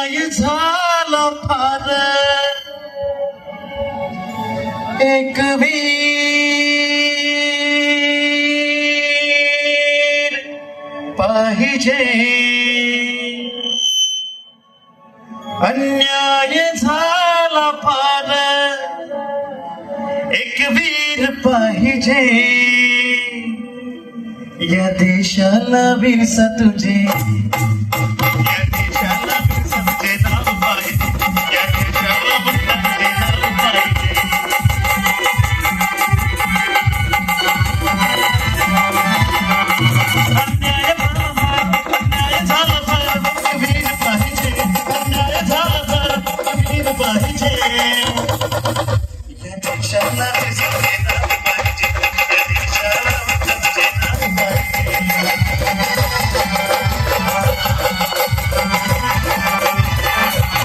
अन्याय झाला फार एक वीर पाहिजे अन्याय झाला फार एक वीर पाहिजे या देशाला विरसा तुझे या देशाला विरसा तुझे नाव पाहिजे या देशाला म्हणता तुझे नाव पाहिजे अन्याय झाला फार एक वीर पाहिजे अन्याय झाला फार एक वीर पाहिजे या देशाला विरसा तुझे नाव पाहिजे या देशाला म्हणता तुझे नाव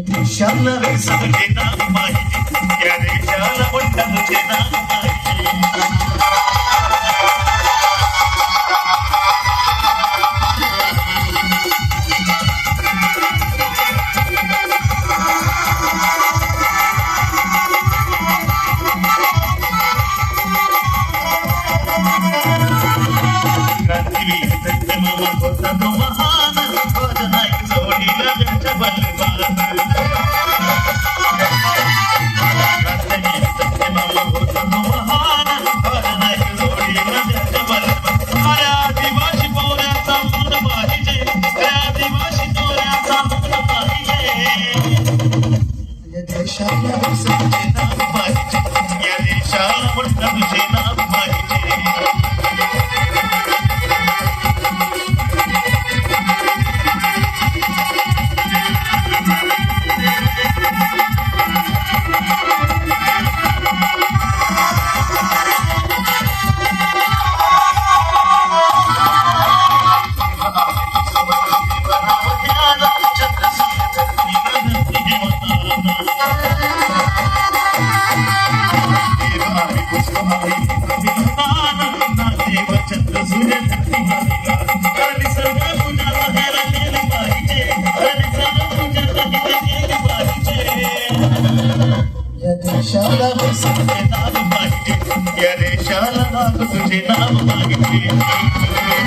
देशाला विरसा तुझे नाव पाहिजे या देशाला म्हणता तुझे नाव पाहिजे क्रांतीवीर सत्यमामा होता तो महान नायक जोडीला त्याच्या बलवान देशाला विरसा तुझे नाव पाहिजे या देशाला म्हणता तुझे नाव पाहिजे या देशाला विरसा तुझे नाव पाहिजे या देशाला तुझे नाव पाहिजे